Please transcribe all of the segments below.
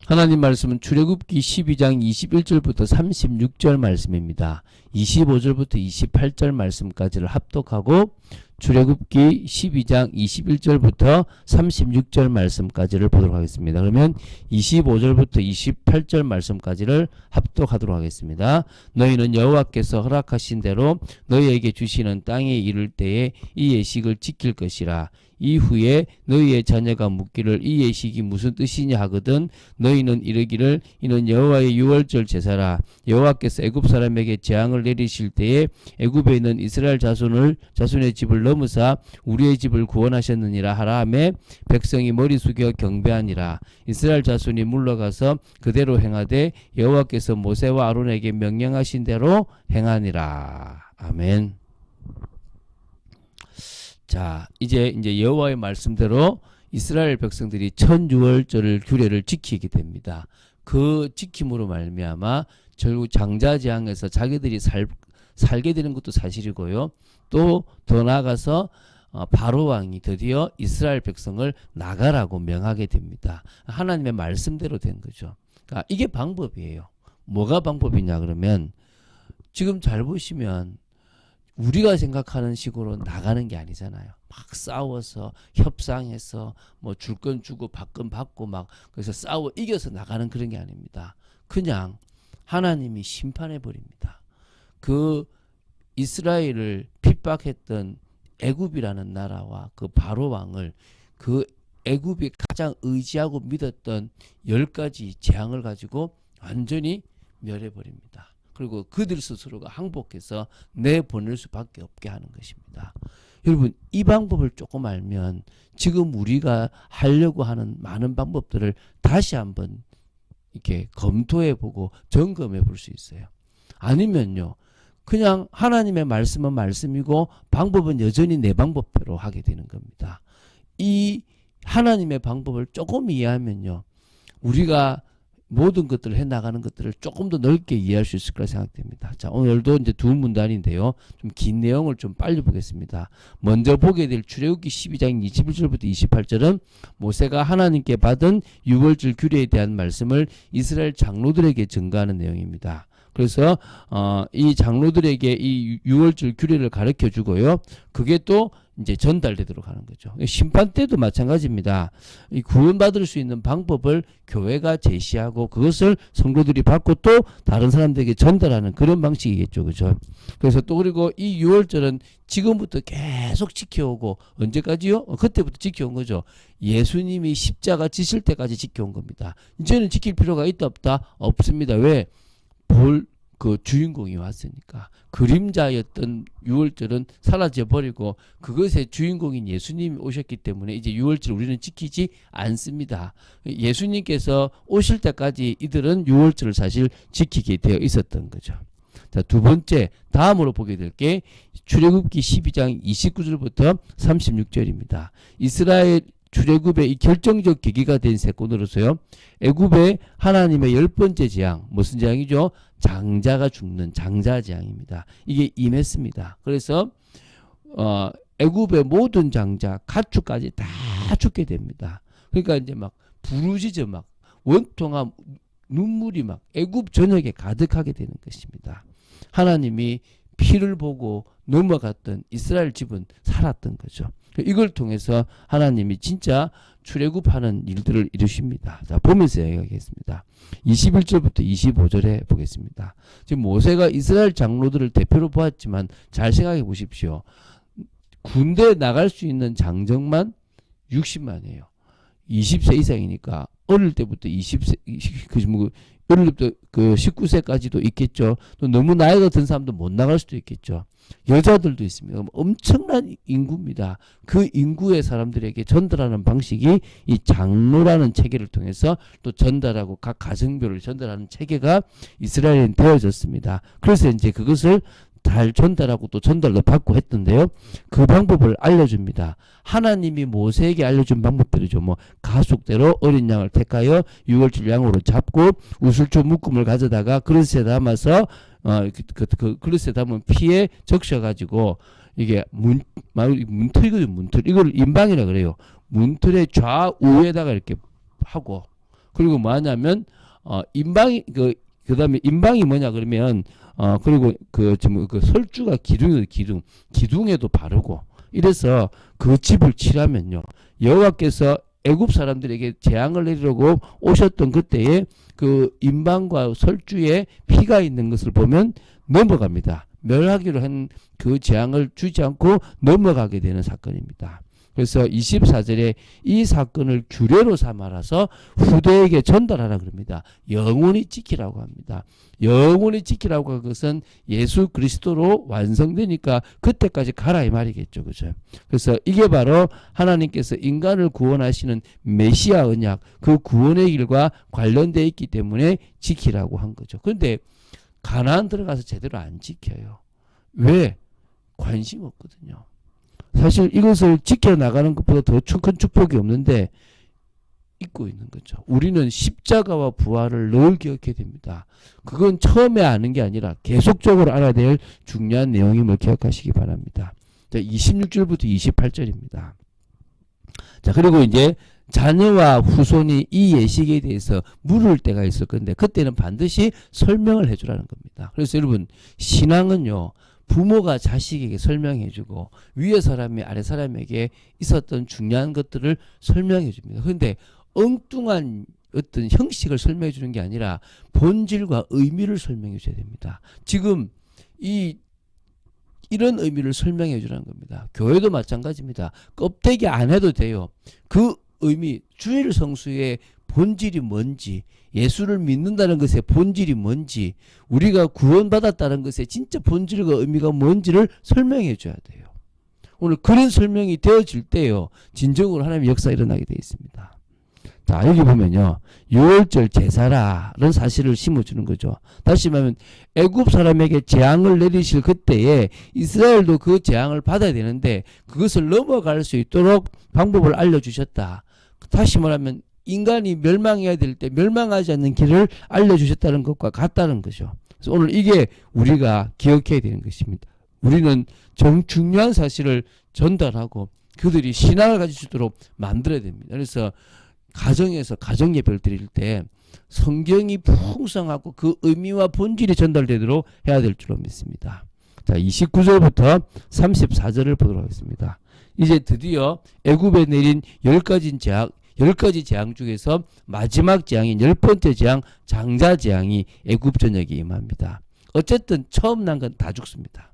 하나님 말씀은 출애굽기 12장 21절부터 36절 말씀입니다. 25절부터 28절 말씀까지를 합독하고 출애굽기 12장 21절부터 36절 말씀까지를 보도록 하겠습니다. 그러면 25절부터 28절 말씀까지를 합독하도록 하겠습니다. 너희는 여호와께서 허락하신 대로 너희에게 주시는 땅에 이를 때에 이 예식을 지킬 것이라. 이후에 너희의 자녀가 묻기를 이 예식이 무슨 뜻이냐 하거든 너희는 이르기를 이는 여호와의 유월절 제사라. 여호와께서 애굽 사람에게 재앙을 내리실 때에 애굽에 있는 이스라엘 자손의 집을 넘으사 우리의 집을 구원하셨느니라 하라 하매 백성이 머리 숙여 경배하니라. 이스라엘 자손이 물러가서 그대로 행하되 여호와께서 모세와 아론에게 명령하신 대로 행하니라. 아멘. 자, 이제 여호와의 말씀대로 이스라엘 백성들이 천유월절 규례를 지키게 됩니다. 그 지킴으로 말미암아 결국 장자재앙에서 자기들이 살게 되는 것도 사실이고요. 또 더 나아가서 바로 왕이 드디어 이스라엘 백성을 나가라고 명하게 됩니다. 하나님의 말씀대로 된 거죠. 그러니까 이게 방법이에요. 뭐가 방법이냐 그러면 지금 잘 보시면 우리가 생각하는 식으로 나가는 게 아니잖아요. 막 싸워서 협상해서 뭐 줄 건 주고 받 건 받고 막 그래서 싸워 이겨서 나가는 그런 게 아닙니다. 그냥 하나님이 심판해 버립니다. 그 이스라엘을 핍박했던 애굽이라는 나라와 그 바로 왕을 그 애굽이 가장 의지하고 믿었던 10가지 재앙을 가지고 완전히 멸해 버립니다. 그리고 그들 스스로가 항복해서 내보낼 수밖에 없게 하는 것입니다. 여러분 이 방법을 조금 알면 지금 우리가 하려고 하는 많은 방법들을 다시 한번 이렇게 검토해보고 점검해 볼 수 있어요. 아니면요 그냥 하나님의 말씀은 말씀이고 방법은 여전히 내 방법대로 하게 되는 겁니다. 이 하나님의 방법을 조금 이해하면요 우리가 모든 것들을 해나가는 것들을 조금 더 넓게 이해할 수 있을 거라 생각됩니다. 자, 오늘도 이제 두 문단인데요. 좀 긴 내용을 좀 빨리 보겠습니다. 먼저 보게 될 출애굽기 12장 21절부터 28절은 모세가 하나님께 받은 유월절 규례에 대한 말씀을 이스라엘 장로들에게 증거하는 내용입니다. 그래서 이 장로들에게 이 유월절 규례를 가르쳐 주고요. 그게 또 이제 전달되도록 하는 거죠. 심판 때도 마찬가지입니다. 이 구원받을 수 있는 방법을 교회가 제시하고 그것을 성도들이 받고 또 다른 사람들에게 전달하는 그런 방식이겠죠. 그죠? 그래서 또 그리고 이 유월절은 지금부터 계속 지켜오고 언제까지요? 그때부터 지켜온 거죠. 예수님이 십자가 지실 때까지 지켜온 겁니다. 이제는 지킬 필요가 있다 없다? 없습니다. 왜? 그 주인공이 왔으니까. 그림자였던 유월절은 사라져 버리고 그것의 주인공인 예수님이 오셨기 때문에 이제 유월절 우리는 지키지 않습니다. 예수님께서 오실 때까지 이들은 유월절을 사실 지키게 되어 있었던 거죠. 자, 두 번째 다음으로 보게 될 게 출애굽기 12장 29절부터 36절입니다. 이스라엘 출애굽의 이 결정적 계기가 된 사건으로서요. 애굽의 하나님의 10번째 재앙, 무슨 재앙이죠? 장자가 죽는 장자재앙입니다. 이게 임했습니다. 그래서 애굽의 모든 장자, 가축까지 다 죽게 됩니다. 그러니까 이제 막 부르짖어 막 원통한 눈물이 막 애굽 전역에 가득하게 되는 것입니다. 하나님이 피를 보고 넘어갔던 이스라엘 집은 살았던 거죠. 이걸 통해서 하나님이 진짜 출애굽하는 일들을 이루십니다. 자, 보면서 이야기하겠습니다. 21절부터 25절에 보겠습니다. 지금 모세가 이스라엘 장로들을 대표로 보았지만 잘 생각해 보십시오. 군대에 나갈 수 있는 장정만 60만이에요. 20세 이상이니까 어릴 때부터 20세, 어릴 때부터 그 19세까지도 있겠죠. 또 너무 나이가 든 사람도 못 나갈 수도 있겠죠. 여자들도 있습니다. 엄청난 인구입니다. 그 인구의 사람들에게 전달하는 방식이 이 장로라는 체계를 통해서 또 전달하고 각 가정별을 전달하는 체계가 이스라엘에 되어졌습니다. 그래서 이제 그것을 잘 전달하고 또 전달도 받고 했던데요. 그 방법을 알려줍니다. 하나님이 모세에게 알려준 방법들이죠. 뭐 가속대로 어린 양을 택하여 유월절 양으로 잡고 우슬초 묶음을 가져다가 그릇에 담아서 그 그릇에 담은 피에 적셔가지고 이게 문틀이거든요. 문틀. 이걸 임방이라 그래요. 문틀의 좌우에다가 이렇게 하고 그리고 뭐하냐면 인방이 그다음에 인방이 뭐냐 그러면 그리고 그 설주가 기둥에도 바르고 이래서 그 집을 치라면요. 여호와께서 애굽 사람들에게 재앙을 내리려고 오셨던 그때에 그 인방과 설주에 피가 있는 것을 보면 넘어갑니다. 멸하기로 한 그 재앙을 주지 않고 넘어가게 되는 사건입니다. 그래서 24절에 이 사건을 규례로 삼아라서 후대에게 전달하라 그럽니다. 영원히 지키라고 합니다. 영원히 지키라고 한 것은 예수 그리스도로 완성되니까 그때까지 가라 이 말이겠죠. 그죠? 그래서 이게 바로 하나님께서 인간을 구원하시는 메시아 언약, 그 구원의 길과 관련되어 있기 때문에 지키라고 한 거죠. 그런데 가나안 들어가서 제대로 안 지켜요. 왜? 관심 없거든요. 사실 이것을 지켜나가는 것보다 더 큰 축복이 없는데 잊고 있는 거죠. 우리는 십자가와 부활을 늘 기억해야 됩니다. 그건 처음에 아는 게 아니라 계속적으로 알아야 될 중요한 내용임을 기억하시기 바랍니다. 자, 26절부터 28절입니다. 자, 그리고 이제 자녀와 후손이 이 예식에 대해서 물을 때가 있을 건데 그때는 반드시 설명을 해주라는 겁니다. 그래서 여러분 신앙은요. 부모가 자식에게 설명해주고 위에 사람이 아래 사람에게 있었던 중요한 것들을 설명해줍니다. 그런데 엉뚱한 어떤 형식을 설명해주는 게 아니라 본질과 의미를 설명해줘야 됩니다. 지금 이런 의미를 설명해주라는 겁니다. 교회도 마찬가지입니다. 껍데기 안 해도 돼요. 그 의미, 주일 성수의 본질이 뭔지, 예수를 믿는다는 것의 본질이 뭔지, 우리가 구원받았다는 것의 진짜 본질과 의미가 뭔지를 설명해 줘야 돼요. 오늘 그런 설명이 되어질 때요, 진정으로 하나님의 역사가 일어나게 되어 있습니다. 자, 여기 보면요, 6월절 제사라는 사실을 심어주는 거죠. 다시 말하면 애굽 사람에게 재앙을 내리실 그때에 이스라엘도 그 재앙을 받아야 되는데 그것을 넘어갈 수 있도록 방법을 알려주셨다. 다시 말하면 인간이 멸망해야 될 때 멸망하지 않는 길을 알려주셨다는 것과 같다는 거죠. 그래서 오늘 이게 우리가 기억해야 되는 것입니다. 우리는 중요한 사실을 전달하고 그들이 신앙을 가질 수 있도록 만들어야 됩니다. 그래서 가정에서 가정 예배를 드릴 때 성경이 풍성하고 그 의미와 본질이 전달되도록 해야 될 줄로 믿습니다. 자, 29절부터 34절을 보도록 하겠습니다. 이제 드디어 애굽에 내린 10가지 재앙 중에서 마지막 재앙인 10번째 재앙 장자 재앙이 애굽 전역에 임합니다. 어쨌든 처음 난 건 다 죽습니다.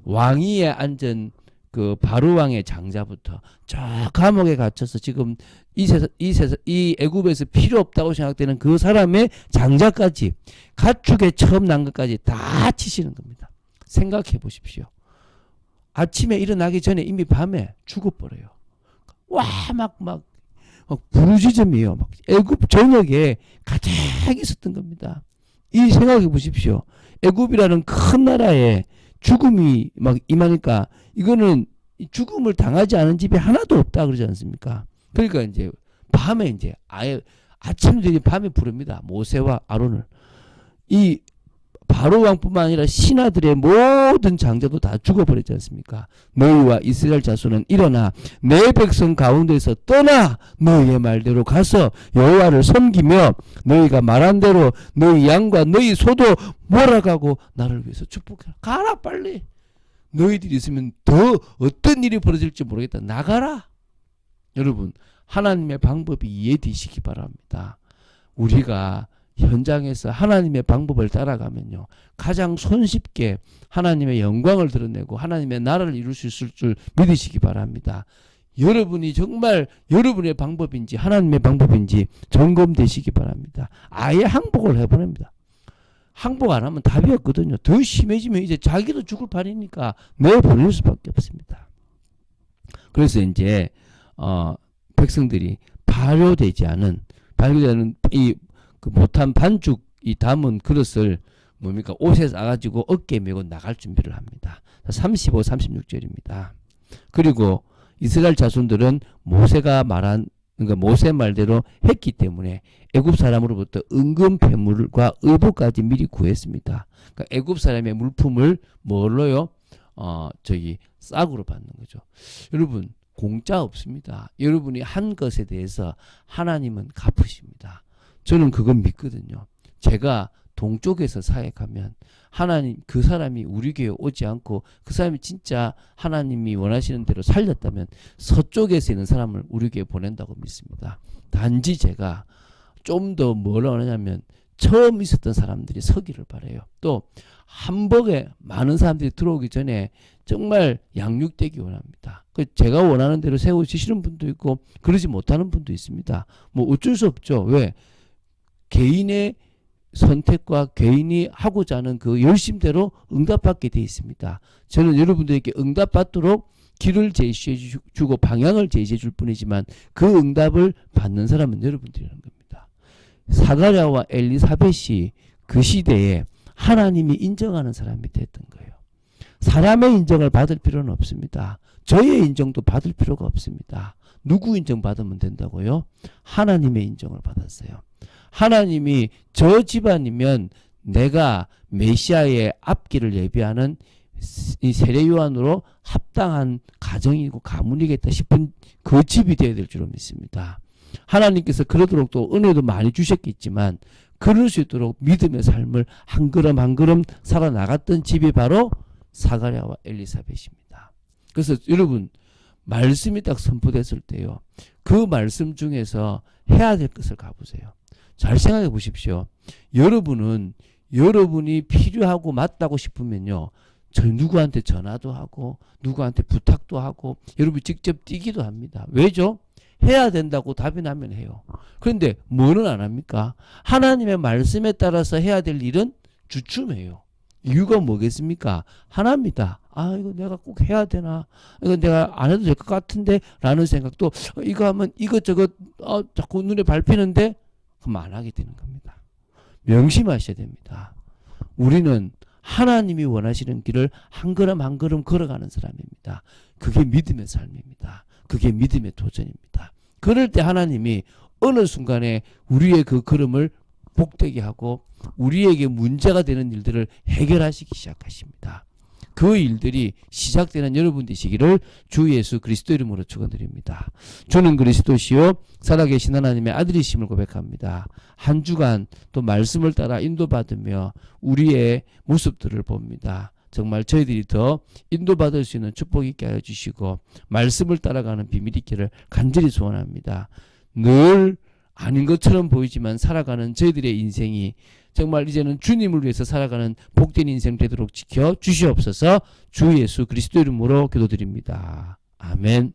왕위에 앉은 그 바로 왕의 장자부터 저 감옥에 갇혀서 지금 이 애굽에서 필요 없다고 생각되는 그 사람의 장자까지 가축에 처음 난 것까지 다 치시는 겁니다. 생각해 보십시오. 아침에 일어나기 전에 이미 밤에 죽어버려요. 와, 막 부르짖음이에요. 막 애굽 전역에 가득 있었던 겁니다. 이 생각해 보십시오. 애굽이라는 큰 나라에 죽음이 막 임하니까 이거는 죽음을 당하지 않은 집이 하나도 없다 그러지 않습니까? 그러니까 이제 밤에 이제 아예 아침들이 밤에 부릅니다. 모세와 아론을. 이 바로 왕뿐만 아니라 신하들의 모든 장자도 다 죽어버렸지 않습니까? 너희와 이스라엘 자손은 일어나 내 백성 가운데서 떠나 너희의 말대로 가서 여호와를 섬기며 너희가 말한 대로 너희 양과 너희 소도 몰아가고 나를 위해서 축복해라. 가라 빨리. 너희들이 있으면 더 어떤 일이 벌어질지 모르겠다. 나가라. 여러분 하나님의 방법이 이해되시기 바랍니다. 우리가 현장에서 하나님의 방법을 따라가면요 가장 손쉽게 하나님의 영광을 드러내고 하나님의 나라를 이룰 수 있을 줄 믿으시기 바랍니다. 여러분이 정말 여러분의 방법인지 하나님의 방법인지 점검되시기 바랍니다. 아예 항복을 해보냅니다. 항복 안 하면 답이 없거든요. 더 심해지면 이제 자기도 죽을 판이니까 내보낼 수밖에 없습니다. 그래서 이제 백성들이 발효되지 않은 이 그 못한 반죽 이 담은 그릇을 뭡니까 옷에 싸가지고 어깨에 메고 나갈 준비를 합니다. 35, 36절입니다. 그리고 이스라엘 자손들은 모세가 말한 그러니까 모세 말대로 했기 때문에 애굽 사람으로부터 은금 패물과 의복까지 미리 구했습니다. 그러니까 애굽 사람의 물품을 뭘로요? 싹으로 받는 거죠. 여러분 공짜 없습니다. 여러분이 한 것에 대해서 하나님은 갚으십니다. 저는 그건 믿거든요. 제가 동쪽에서 사역하면 하나님 그 사람이 우리 교회에 오지 않고 그 사람이 진짜 하나님이 원하시는 대로 살렸다면 서쪽에서 있는 사람을 우리 교회에 보낸다고 믿습니다. 단지 제가 좀 더 뭐라 하냐면 처음 있었던 사람들이 서기를 바라요. 또 한복에 많은 사람들이 들어오기 전에 정말 양육되기 원합니다. 제가 원하는 대로 세워지시는 분도 있고 그러지 못하는 분도 있습니다. 뭐 어쩔 수 없죠. 왜? 개인의 선택과 개인이 하고자 하는 그 열심대로 응답받게 되어 있습니다. 저는 여러분들에게 응답받도록 길을 제시해 주고 방향을 제시해 줄 뿐이지만 그 응답을 받는 사람은 여러분들이라는 겁니다. 사가랴와 엘리사벳이 그 시대에 하나님이 인정하는 사람이 됐던 거예요. 사람의 인정을 받을 필요는 없습니다. 저의 인정도 받을 필요가 없습니다. 누구 인정받으면 된다고요? 하나님의 인정을 받았어요. 하나님이 저 집안이면 내가 메시아의 앞길을 예비하는 이 세례 요한으로 합당한 가정이고 가문이겠다 싶은 그 집이 되어야 될 줄로 믿습니다. 하나님께서 그러도록 또 은혜도 많이 주셨겠지만 그럴 수 있도록 믿음의 삶을 한 걸음 한 걸음 살아나갔던 집이 바로 사가랴와 엘리사벳입니다. 그래서 여러분 말씀이 딱 선포됐을 때요. 그 말씀 중에서 해야 될 것을 가보세요. 잘 생각해 보십시오. 여러분이 필요하고 맞다고 싶으면요. 저 누구한테 전화도 하고 누구한테 부탁도 하고 여러분이 직접 뛰기도 합니다. 왜죠? 해야 된다고 답이 나면 해요. 그런데 뭐는 안 합니까? 하나님의 말씀에 따라서 해야 될 일은 주춤해요. 이유가 뭐겠습니까? 하나입니다. 아, 이거 내가 꼭 해야 되나? 이거 내가 안 해도 될 것 같은데? 라는 생각도 이거 하면 이것저것 자꾸 눈에 밟히는데 그럼 안 하게 되는 겁니다. 명심하셔야 됩니다. 우리는 하나님이 원하시는 길을 한 걸음 한 걸음 걸어가는 사람입니다. 그게 믿음의 삶입니다. 그게 믿음의 도전입니다. 그럴 때 하나님이 어느 순간에 우리의 그 걸음을 복되게 하고 우리에게 문제가 되는 일들을 해결하시기 시작하십니다. 그 일들이 시작되는 여러분 되시기를 주 예수 그리스도 이름으로 축원드립니다. 주는 그리스도시요 살아계신 하나님의 아들이심을 고백합니다. 한 주간 또 말씀을 따라 인도받으며 우리의 모습들을 봅니다. 정말 저희들이 더 인도받을 수 있는 축복 있게 하여 주시고 말씀을 따라가는 비밀 있기를 간절히 소원합니다. 늘 아닌 것처럼 보이지만 살아가는 저희들의 인생이 정말 이제는 주님을 위해서 살아가는 복된 인생 되도록 지켜 주시옵소서. 주 예수 그리스도 이름으로 기도드립니다. 아멘.